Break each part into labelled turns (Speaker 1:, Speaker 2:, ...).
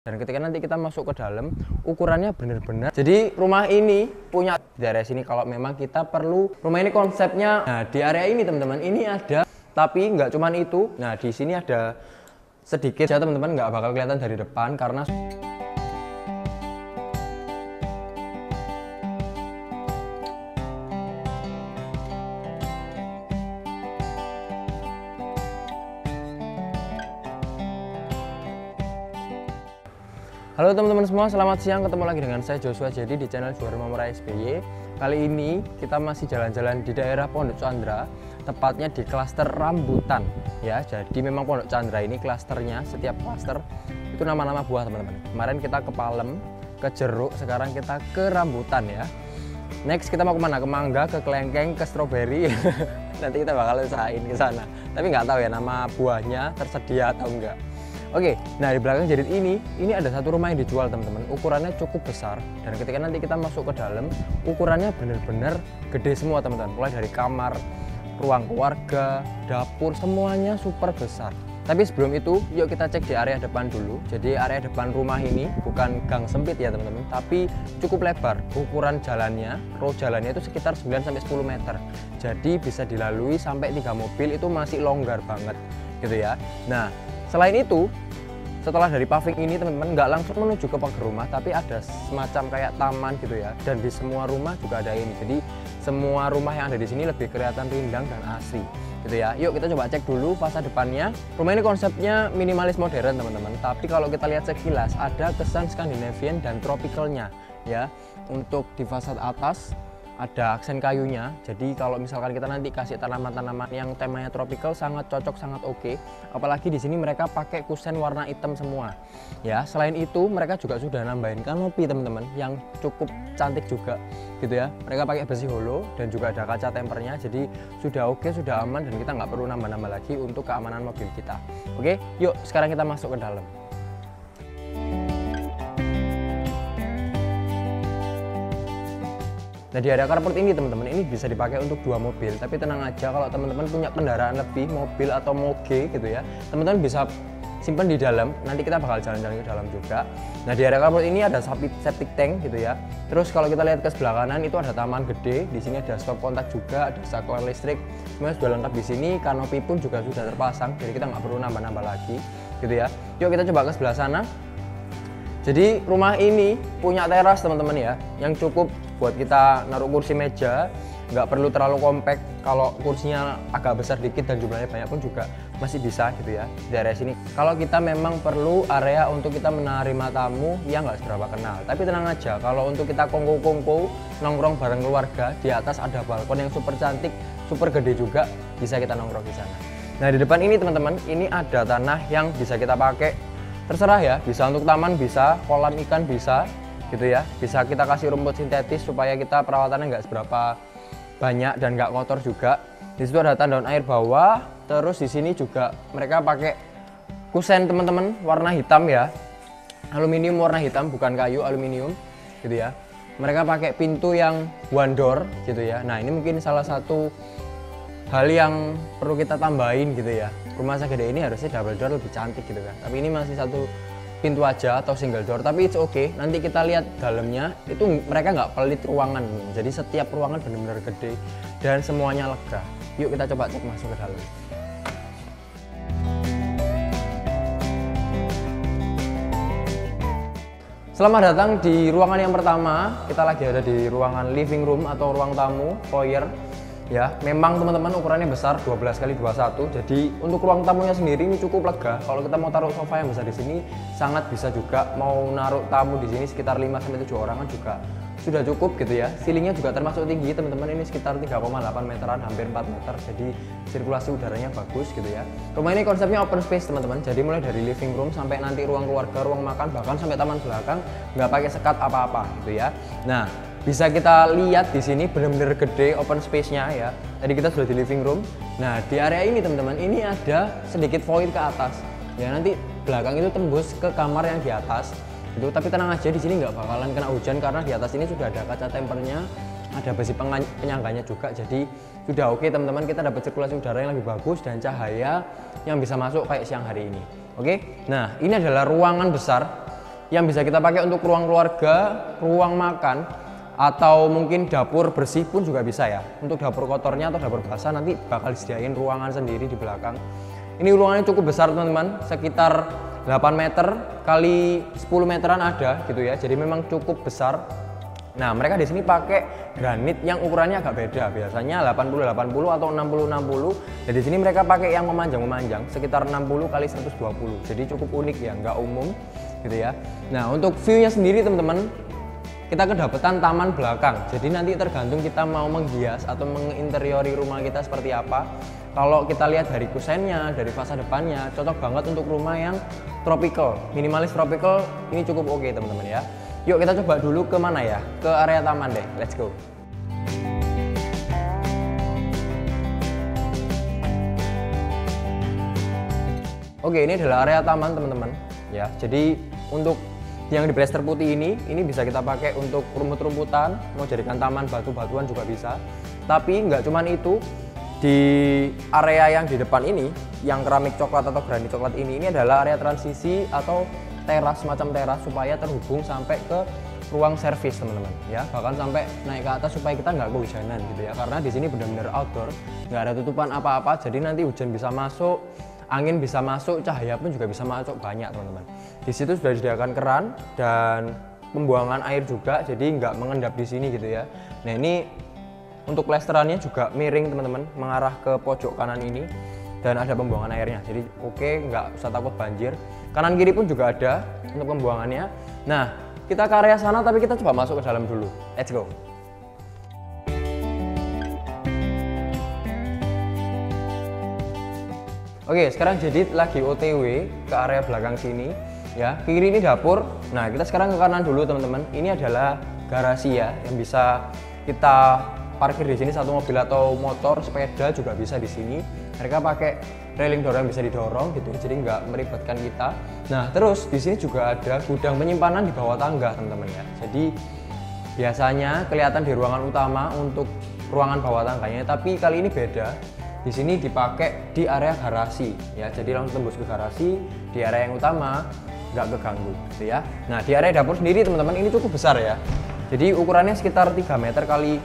Speaker 1: Dan ketika nanti kita masuk ke dalam, ukurannya bener-bener. Jadi rumah ini punya di area sini kalau memang kita perlu. Rumah ini konsepnya, nah di area ini teman-teman, ini ada, tapi nggak cuman itu. Nah di sini ada sedikit ya teman-teman, nggak bakal kelihatan dari depan karena halo teman-teman semua, selamat siang. Ketemu lagi dengan saya Joshua Jadi di channel Juara Mamora SBY. Kali ini kita masih jalan-jalan di daerah Pondok Chandra, tepatnya di klaster rambutan ya. Jadi memang Pondok Chandra ini klasternya, setiap klaster itu nama-nama buah teman-teman. Kemarin kita ke palem, ke jeruk, sekarang kita ke rambutan ya. Next kita mau kemana? Ke mangga, ke kelengkeng, ke stroberi. Nanti kita bakal usahain ke sana. Tapi nggak tahu ya nama buahnya tersedia atau enggak. Oke, nah di belakang Jadid ini ada satu rumah yang dijual teman-teman. Ukurannya cukup besar dan ketika nanti kita masuk ke dalam, ukurannya bener-bener gede semua teman-teman. Mulai dari kamar, ruang keluarga, dapur, semuanya super besar. Tapi sebelum itu, yuk kita cek di area depan dulu. Jadi area depan rumah ini bukan gang sempit ya teman-teman, tapi cukup lebar. Ukuran jalannya, row jalannya itu sekitar 9-10 meter. Jadi bisa dilalui sampai 3 mobil, itu masih longgar banget gitu ya. Nah, selain itu, setelah dari paving ini teman-teman nggak langsung menuju ke pagar rumah, tapi ada semacam kayak taman gitu ya. Dan di semua rumah juga ada ini. Jadi semua rumah yang ada di sini lebih kelihatan rindang dan asri gitu ya. Yuk kita coba cek dulu fasad depannya. Rumah ini konsepnya minimalis modern teman-teman. Tapi kalau kita lihat sekilas ada kesan Scandinavian dan tropicalnya ya. Untuk di fasad atas ada aksen kayunya, jadi kalau misalkan kita nanti kasih tanaman-tanaman yang temanya tropical sangat cocok, sangat oke. Apalagi di sini mereka pakai kusen warna hitam semua. Ya, selain itu mereka juga sudah nambahin kanopi teman-teman yang cukup cantik juga, gitu ya. Mereka pakai besi holo dan juga ada kaca tempernya, jadi sudah oke, sudah aman dan kita nggak perlu nambah-nambah lagi untuk keamanan mobil kita. Oke, yuk sekarang kita masuk ke dalam. Nah di area carport ini teman-teman, ini bisa dipakai untuk 2 mobil. Tapi tenang aja, kalau teman-teman punya kendaraan lebih, mobil atau moge gitu ya, teman-teman bisa simpan di dalam. Nanti kita bakal jalan-jalan ke dalam juga. Nah di area carport ini ada septic tank gitu ya. Terus kalau kita lihat ke sebelah kanan itu ada taman gede. Di sini ada stop kontak juga, ada saklar listrik. Semuanya sudah lengkap di sini. Kanopi pun juga sudah terpasang, jadi kita nggak perlu nambah-nambah lagi gitu ya. Yuk kita coba ke sebelah sana. Jadi rumah ini punya teras teman-teman ya, yang cukup buat kita naruh kursi meja, nggak perlu terlalu kompak. Kalau kursinya agak besar dikit dan jumlahnya banyak pun juga masih bisa gitu ya di area sini. Kalau kita memang perlu area untuk kita menerima tamu yang nggak seberapa kenal. Tapi tenang aja, kalau untuk kita kongko-kongko, nongkrong bareng keluarga, di atas ada balkon yang super cantik, super gede juga, bisa kita nongkrong di sana. Nah di depan ini teman-teman, ini ada tanah yang bisa kita pakai, terserah ya, bisa untuk taman, bisa kolam ikan, bisa gitu ya, bisa kita kasih rumput sintetis supaya kita perawatannya nggak seberapa banyak dan nggak kotor juga. Di situ ada tandon air bawah, terus di sini juga mereka pakai kusen teman-teman warna hitam ya, aluminium warna hitam, bukan kayu, aluminium gitu ya. Mereka pakai pintu yang one door gitu ya. Nah ini mungkin salah satu hal yang perlu kita tambahin gitu ya. Rumah segede ini harusnya double door lebih cantik gitu kan, tapi ini masih satu pintu aja atau single door, tapi it's okay. Nanti kita lihat dalamnya, itu mereka nggak pelit ruangan, jadi setiap ruangan benar-benar gede dan semuanya lega. Yuk kita coba cek masuk ke dalam. Selamat datang di ruangan yang pertama. Kita lagi ada di ruangan living room atau ruang tamu, foyer. Ya, memang teman-teman ukurannya besar 12x21. Jadi untuk ruang tamunya sendiri ini cukup lega. Kalau kita mau taruh sofa yang besar di sini sangat bisa juga. Mau naruh tamu di sini sekitar 5-7 orangan juga sudah cukup gitu ya. Ceilingnya juga termasuk tinggi teman-teman, ini sekitar 3,8 meteran, hampir 4 meter. Jadi sirkulasi udaranya bagus gitu ya. Rumah ini konsepnya open space teman-teman. Jadi mulai dari living room sampai nanti ruang keluarga, ruang makan, bahkan sampai taman belakang nggak pakai sekat apa-apa gitu ya. Nah, bisa kita lihat di sini benar-benar gede open space-nya ya. Tadi kita sudah di living room. Nah, di area ini teman-teman, ini ada sedikit void ke atas. Ya, nanti belakang itu tembus ke kamar yang di atas. Itu, tapi tenang aja, di sini nggak bakalan kena hujan karena di atas ini sudah ada kaca tempernya, ada besi penyangganya juga. Jadi sudah oke teman-teman, kita dapat sirkulasi udara yang lebih bagus dan cahaya yang bisa masuk kayak siang hari ini. Oke. Nah, ini adalah ruangan besar yang bisa kita pakai untuk ruang keluarga, ruang makan, atau mungkin dapur bersih pun juga bisa ya. Untuk dapur kotornya atau dapur basah nanti bakal disediain ruangan sendiri di belakang. Ini ruangannya cukup besar teman-teman, sekitar 8 meter kali 10 meteran ada gitu ya. Jadi memang cukup besar. Nah, mereka di sini pakai granit yang ukurannya agak beda. Biasanya 80-80 atau 60-60. Dan di sini mereka pakai yang memanjang-memanjang sekitar 60 kali 120. Jadi cukup unik ya, nggak umum gitu ya. Nah, untuk view-nya sendiri teman-teman, kita kedapetan taman belakang. Jadi nanti tergantung kita mau menghias atau menginteriori rumah kita seperti apa. Kalau kita lihat dari kusennya, dari fasad depannya, cocok banget untuk rumah yang tropical, minimalis tropical. Ini cukup oke teman-teman ya. Yuk kita coba dulu ke mana ya? Ke area taman deh, let's go. Oke, ini adalah area taman teman-teman ya. Jadi untuk yang di plester putih ini bisa kita pakai untuk rumput-rumputan, mau jadikan taman batu-batuan juga bisa. Tapi nggak cuman itu, di area yang di depan ini, yang keramik coklat atau granit coklat ini adalah area transisi atau teras, semacam teras supaya terhubung sampai ke ruang servis teman-teman ya, bahkan sampai naik ke atas supaya kita nggak kehujanan gitu ya, karena di sini benar-benar outdoor, nggak ada tutupan apa-apa, jadi nanti hujan bisa masuk, angin bisa masuk, cahaya pun juga bisa masuk banyak teman-teman. Di situ sudah disediakan keran dan pembuangan air juga, jadi nggak mengendap di sini gitu ya. Nah ini untuk plesterannya juga miring teman-teman, mengarah ke pojok kanan ini dan ada pembuangan airnya, jadi oke, nggak usah takut banjir. Kanan kiri pun juga ada untuk pembuangannya. Nah, kita ke area sana tapi kita coba masuk ke dalam dulu. Let's go. Oke, sekarang jadi lagi OTW ke area belakang sini ya. Kiri ini dapur. Nah, kita sekarang ke kanan dulu teman-teman. Ini adalah garasi ya, yang bisa kita parkir di sini, satu mobil atau motor, sepeda juga bisa di sini. Mereka pakai railing door yang bisa didorong gitu, jadi nggak meribetkan kita. Nah, terus di sini juga ada gudang penyimpanan di bawah tangga teman-teman ya. Jadi biasanya kelihatan di ruangan utama untuk ruangan bawah tangganya, tapi kali ini beda. Di sini dipakai di area garasi ya, jadi langsung tembus ke garasi. Di area yang utama nggak keganggu gitu ya. Nah, di area dapur sendiri teman-teman ini cukup besar ya. Jadi ukurannya sekitar 3 meter kali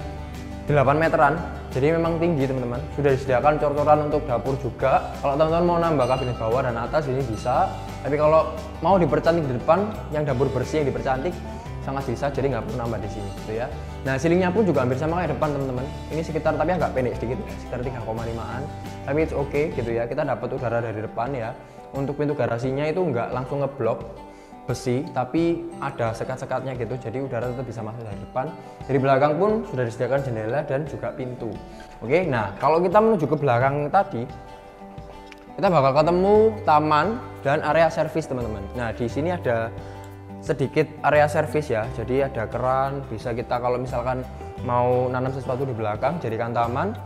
Speaker 1: 8 meteran, jadi memang tinggi teman-teman. Sudah disediakan cor-coran untuk dapur juga. Kalau teman-teman mau nambah kabinet bawah dan atas ini bisa. Tapi kalau mau dipercantik di depan, yang dapur bersih yang dipercantik sangat bisa, jadi nggak perlu nambah di sini gitu ya. Nah, ceilingnya pun juga hampir sama kayak depan teman-teman. Ini sekitar, tapi agak pendek sedikit ya, sekitar 3,5an. Tapi it's okay gitu ya, kita dapat udara dari depan ya. Untuk pintu garasinya itu nggak langsung ngeblok besi, tapi ada sekat-sekatnya gitu, jadi udara tetap bisa masuk dari depan. Dari belakang pun sudah disediakan jendela dan juga pintu. Oke, nah kalau kita menuju ke belakang tadi, kita bakal ketemu taman dan area servis teman-teman. Nah, di sini ada sedikit area servis ya, jadi ada keran, bisa kita kalau misalkan mau nanam sesuatu di belakang jadikan taman,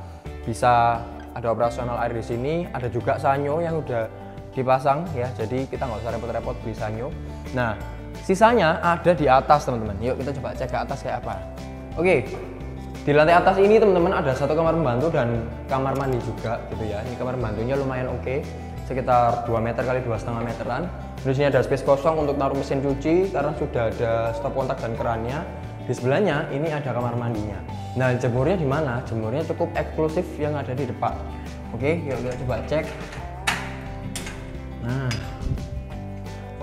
Speaker 1: bisa ada operasional air di sini, ada juga sanyo yang udah dipasang ya, jadi kita nggak usah repot-repot beli sanyo. Nah, sisanya ada di atas teman-teman. Yuk kita coba cek ke atas kayak apa. Oke, di lantai atas ini teman-teman ada satu kamar pembantu dan kamar mandi juga gitu ya. Ini kamar pembantunya lumayan oke, sekitar 2 meter kali 2,5 meteran. Di sini ada space kosong untuk naruh mesin cuci karena sudah ada stop kontak dan kerannya. Di sebelahnya ini ada kamar mandinya. Nah, jemurnya di mana? Jemurnya cukup eksklusif yang ada di depan. Oke, yuk kita coba cek. Nah,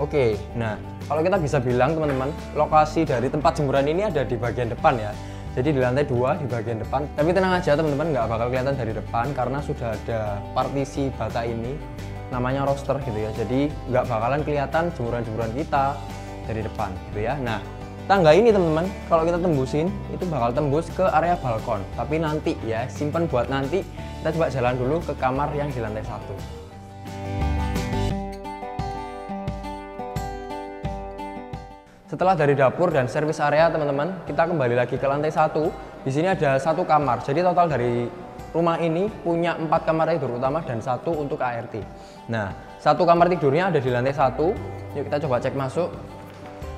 Speaker 1: oke, nah kalau kita bisa bilang teman-teman, lokasi dari tempat jemuran ini ada di bagian depan ya. Jadi di lantai 2 di bagian depan. Tapi tenang aja teman-teman, nggak bakal kelihatan dari depan karena sudah ada partisi bata ini, namanya roster gitu ya. Jadi nggak bakalan kelihatan jemuran-jemuran kita dari depan gitu ya. Nah, tangga ini teman-teman, kalau kita tembusin itu bakal tembus ke area balkon. Tapi nanti ya, simpan buat nanti. Kita coba jalan dulu ke kamar yang di lantai 1. Setelah dari dapur dan servis area teman-teman, kita kembali lagi ke lantai 1. Di sini ada 1 kamar. Jadi total dari rumah ini punya 4 kamar tidur utama dan 1 untuk ART. Nah, 1 kamar tidurnya ada di lantai 1. Yuk kita coba cek masuk.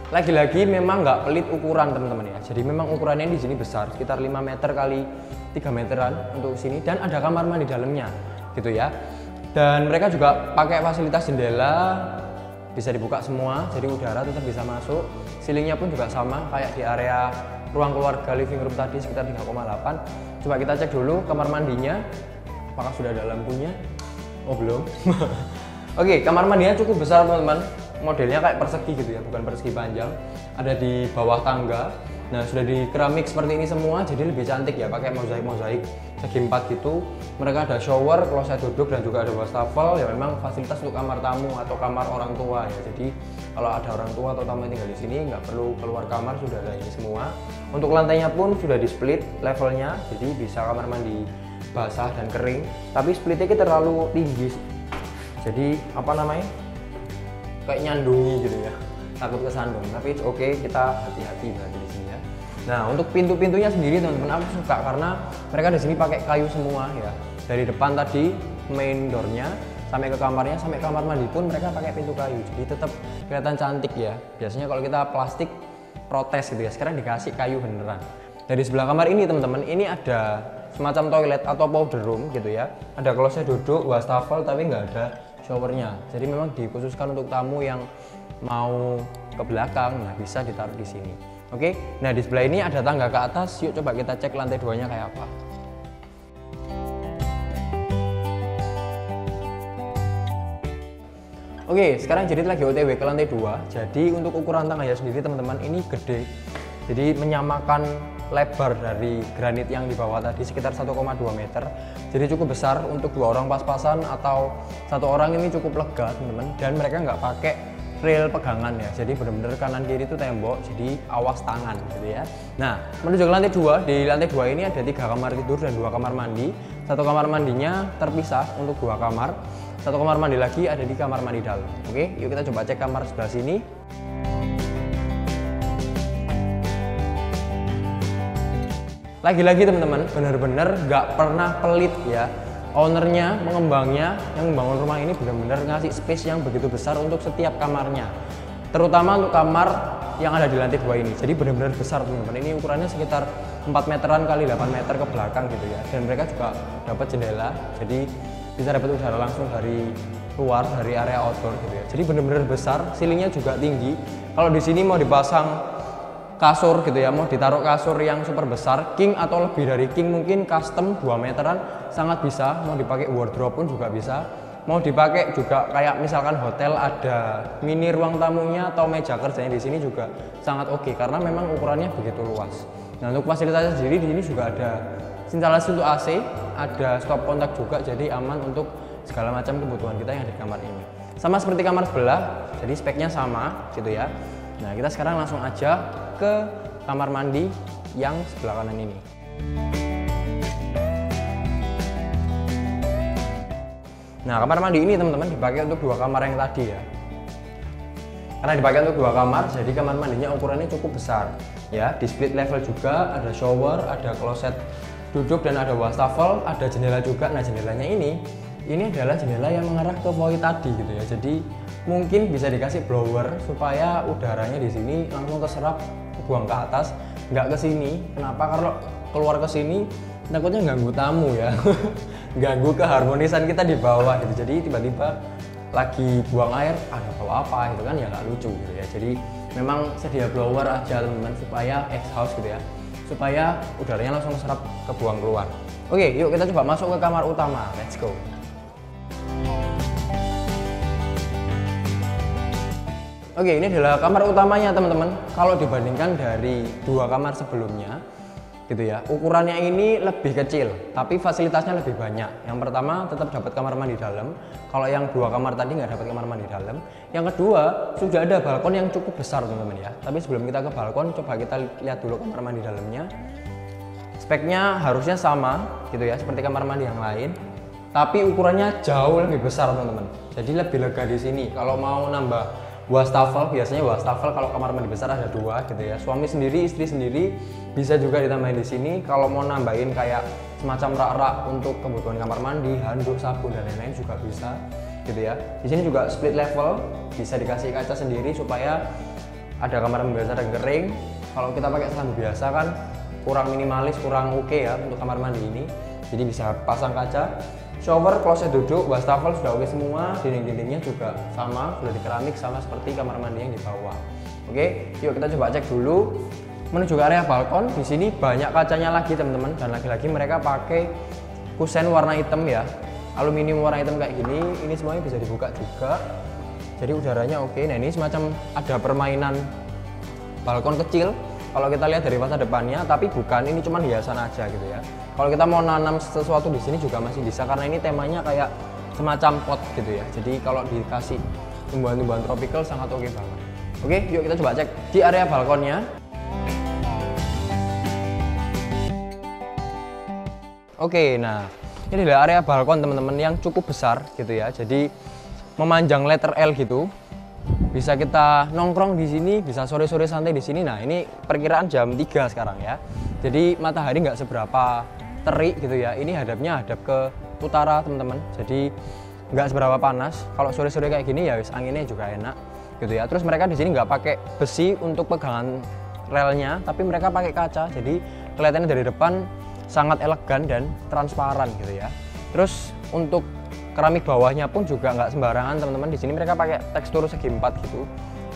Speaker 1: Lagi-lagi memang nggak pelit ukuran teman-teman ya. Jadi memang ukurannya di sini besar, sekitar 5 meter kali 3 meteran untuk sini, dan ada kamar mandi dalamnya gitu ya. Dan mereka juga pakai fasilitas jendela. Di bisa dibuka semua, jadi udara tetap bisa masuk. Ceilingnya pun juga sama kayak di area ruang keluarga living room tadi sekitar 3,8. Coba kita cek dulu kamar mandinya, apakah sudah ada lampunya? Oh belum. Oke, kamar mandinya cukup besar teman-teman, modelnya kayak persegi gitu ya, bukan persegi panjang. Ada di bawah tangga. Nah, sudah di keramik seperti ini semua, jadi lebih cantik ya, pakai mozaik segi 4 gitu. Mereka ada shower, kloset duduk, dan juga ada wastafel. Ya memang fasilitas untuk kamar tamu atau kamar orang tua ya. Jadi kalau ada orang tua atau tamu yang tinggal di sini nggak perlu keluar kamar, sudah ada ini semua. Untuk lantainya pun sudah di split levelnya, jadi bisa kamar mandi basah dan kering. Tapi splitnya terlalu tinggi, jadi apa namanya? Kayak nyandungi gitu ya. Takut kesandung, tapi oke, kita hati-hati berarti di sini ya. Nah, untuk pintu-pintunya sendiri teman-teman aku suka karena mereka di sini pakai kayu semua ya. Dari depan tadi main doornya sampai ke kamarnya, sampai kamar mandi pun mereka pakai pintu kayu. Jadi tetap kelihatan cantik ya. Biasanya kalau kita plastik protes gitu ya, sekarang dikasih kayu beneran. Dari sebelah kamar ini teman-teman, ini ada semacam toilet atau powder room gitu ya. Ada kloset duduk, wastafel, tapi nggak ada showernya. Jadi memang dikhususkan untuk tamu yang mau ke belakang, nah bisa ditaruh di sini. Oke, nah di sebelah ini ada tangga ke atas. Yuk coba kita cek lantai 2-nya kayak apa. Oke, sekarang jadi lagi OTW ke lantai 2. Jadi untuk ukuran tangganya sendiri teman-teman ini gede. Jadi menyamakan lebar dari granit yang di bawah tadi sekitar 1,2 meter. Jadi cukup besar untuk 2 orang pas-pasan atau 1 orang ini cukup lega teman-teman. Dan mereka nggak pakai rail pegangan ya, jadi benar-benar kanan kiri itu tembok, jadi awas tangan gitu ya. Nah, menuju ke lantai 2, di lantai 2 ini ada 3 kamar tidur dan 2 kamar mandi. 1 kamar mandinya terpisah untuk 2 kamar, 1 kamar mandi lagi ada di kamar mandi dalam. Oke, yuk kita coba cek kamar sebelah sini. Lagi-lagi teman-teman, benar-benar nggak pernah pelit ya. Ownernya, pengembangnya yang membangun rumah ini benar-benar ngasih space yang begitu besar untuk setiap kamarnya, terutama untuk kamar yang ada di lantai 2 ini. Jadi benar-benar besar teman-teman, ini ukurannya sekitar 4 meteran kali 8 meter ke belakang gitu ya. Dan mereka juga dapat jendela, jadi bisa dapat udara langsung dari luar, dari area outdoor gitu ya. Jadi benar-benar besar, ceilingnya juga tinggi. Kalau di sini mau dipasang kasur gitu ya, mau ditaruh kasur yang super besar, king atau lebih dari king, mungkin custom 2 meteran sangat bisa. Mau dipakai wardrobe pun juga bisa, mau dipakai juga kayak misalkan hotel ada mini ruang tamunya atau meja kerjanya di sini juga sangat oke, karena memang ukurannya begitu luas. Nah, untuk fasilitasnya sendiri di sini juga ada instalasi untuk AC, ada stop kontak juga, jadi aman untuk segala macam kebutuhan kita yang ada di kamar ini. Sama seperti kamar sebelah, jadi speknya sama gitu ya. Nah, kita sekarang langsung aja ke kamar mandi yang sebelah kanan ini. Nah, kamar mandi ini teman-teman dipakai untuk 2 kamar yang tadi ya. Karena dipakai untuk 2 kamar, jadi kamar mandinya ukurannya cukup besar ya. Di split level juga, ada shower, ada kloset duduk, dan ada wastafel, ada jendela juga. Nah, jendelanya ini adalah jendela yang mengarah ke void tadi gitu ya. Jadi mungkin bisa dikasih blower supaya udaranya di sini langsung keserap, buang ke atas, nggak ke sini. Kenapa? Kalau keluar ke sini takutnya ganggu tamu ya. Ganggu keharmonisan kita di bawah gitu. Jadi tiba-tiba lagi buang air, ada bawa apa gitu kan, ya nggak lucu gitu ya. Jadi memang sedia blower aja teman-teman, supaya exhaust gitu ya, supaya udaranya langsung keserap, kebuang keluar. Oke, yuk kita coba masuk ke kamar utama. Let's go. Oke, ini adalah kamar utamanya teman-teman. Kalau dibandingkan dari 2 kamar sebelumnya gitu ya, ukurannya ini lebih kecil, tapi fasilitasnya lebih banyak. Yang pertama, tetap dapat kamar mandi dalam. Kalau yang 2 kamar tadi nggak dapat kamar mandi dalam. Yang kedua, sudah ada balkon yang cukup besar teman-teman ya. Tapi sebelum kita ke balkon, coba kita lihat dulu kamar mandi dalamnya. Speknya harusnya sama gitu ya, seperti kamar mandi yang lain, tapi ukurannya jauh lebih besar teman-teman. Jadi lebih lega di sini. Kalau mau nambah wastafel, biasanya wastafel kalau kamar mandi besar ada 2 gitu ya. Suami sendiri, istri sendiri bisa juga ditambahin di sini. Kalau mau nambahin kayak semacam rak-rak untuk kebutuhan kamar mandi, handuk, sabun, dan lain-lain juga bisa gitu ya. Di sini juga split level, bisa dikasih kaca sendiri supaya ada kamar mandi biasa dan kering. Kalau kita pakai selambu biasa kan kurang minimalis, kurang oke ya untuk kamar mandi ini. Jadi bisa pasang kaca. Shower, kloset duduk, wastafel sudah oke semua, dinding-dindingnya juga sama, sudah di keramik sama seperti kamar mandi yang di bawah. Oke, yuk kita coba cek dulu menuju ke area balkon. Di sini banyak kacanya lagi teman-teman, dan lagi-lagi mereka pakai kusen warna hitam ya, aluminium warna hitam kayak gini. Ini semuanya bisa dibuka juga, jadi udaranya oke. Nah ini semacam ada permainan balkon kecil kalau kita lihat dari fasa depannya, tapi bukan, ini cuma hiasan aja gitu ya. Kalau kita mau nanam sesuatu di sini juga masih bisa, karena ini temanya kayak semacam pot gitu ya. Jadi kalau dikasih tumbuhan-tumbuhan tropical sangat oke banget. Oke, yuk kita coba cek di area balkonnya. Oke, nah ini adalah area balkon teman-teman yang cukup besar gitu ya. Jadi memanjang letter L gitu. Bisa kita nongkrong di sini, bisa sore-sore santai di sini. Nah ini perkiraan jam 3 sekarang ya. Jadi matahari nggak seberapa terik gitu ya. Ini hadapnya hadap ke utara teman-teman. Jadi nggak seberapa panas. Kalau sore-sore kayak gini ya wis anginnya juga enak gitu ya. Terus mereka di sini nggak pakai besi untuk pegangan relnya, tapi mereka pakai kaca. Jadi kelihatannya dari depan sangat elegan dan transparan gitu ya. Terus untuk keramik bawahnya pun juga nggak sembarangan teman-teman. Di sini mereka pakai tekstur segi 4 gitu,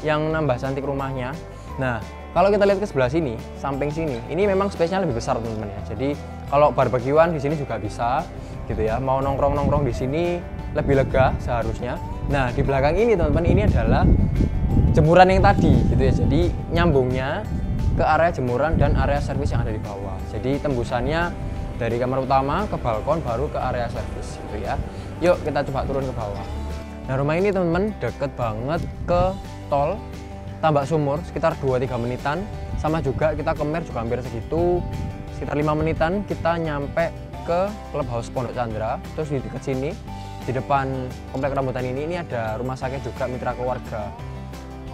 Speaker 1: yang nambah cantik rumahnya. Nah, kalau kita lihat ke sebelah sini, samping sini, ini memang space-nya lebih besar teman-teman ya. Jadi kalau barbekyuan di sini juga bisa gitu ya. Mau nongkrong-nongkrong di sini lebih lega seharusnya. Nah, di belakang ini teman-teman, ini adalah jemuran yang tadi gitu ya. Jadi nyambungnya ke area jemuran dan area servis yang ada di bawah. Jadi tembusannya dari kamar utama ke balkon baru ke area servis gitu ya. Yuk kita coba turun ke bawah. Nah rumah ini teman-teman deket banget ke tol Tambak Sumur, sekitar 2-3 menitan. Sama juga kita ke Mer juga hampir segitu, sekitar 5 menitan kita nyampe ke Clubhouse Pondok Chandra. Terus di dekat sini, di depan komplek rambutan ini ada rumah sakit juga mitra keluarga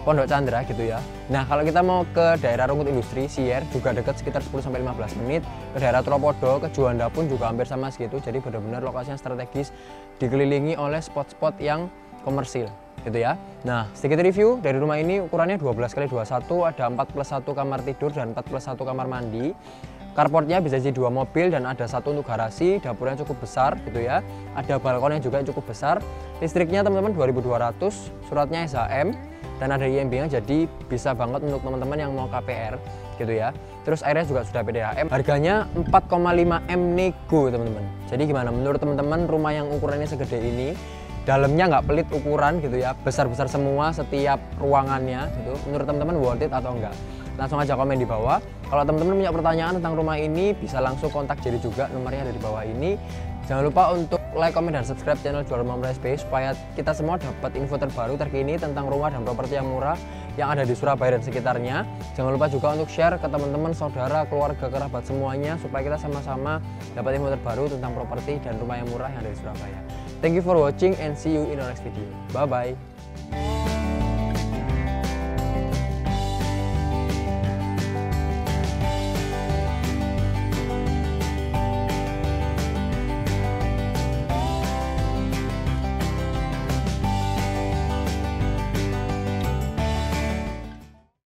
Speaker 1: Pondok Chandra gitu ya. Nah kalau kita mau ke daerah Rungut Industri, Sier juga dekat sekitar 10-15 menit. Ke daerah Tropodo, ke Juanda pun juga hampir sama segitu. Jadi benar-benar lokasinya strategis, dikelilingi oleh spot-spot yang komersil gitu ya. Nah sedikit review dari rumah ini, ukurannya 12x21, ada 4+1 kamar tidur dan 4+1 kamar mandi. Carportnya bisa jadi 2 mobil dan ada 1 untuk garasi. Dapurnya cukup besar gitu ya. Ada balkonnya juga cukup besar. Listriknya teman-teman 2200, suratnya SHM dan ada IMB-nya, jadi bisa banget untuk teman-teman yang mau KPR gitu ya. Terus airnya juga sudah PDAM. Harganya 4,5 M nego teman-teman. Jadi gimana menurut teman-teman rumah yang ukurannya segede ini, dalamnya nggak pelit ukuran gitu ya, besar-besar semua setiap ruangannya gitu. Menurut teman-teman worth it atau enggak? Langsung aja komen di bawah. Kalau teman-teman punya pertanyaan tentang rumah ini, bisa langsung kontak Jerry juga, nomornya ada di bawah ini. Jangan lupa untuk like, komen, dan subscribe channel Juara Mamrai SPY supaya kita semua dapat info terbaru terkini tentang rumah dan properti yang murah yang ada di Surabaya dan sekitarnya. Jangan lupa juga untuk share ke teman-teman, saudara, keluarga, kerabat semuanya supaya kita sama-sama dapat info terbaru tentang properti dan rumah yang murah yang ada di Surabaya. Thank you for watching and see you in our next video. Bye-bye.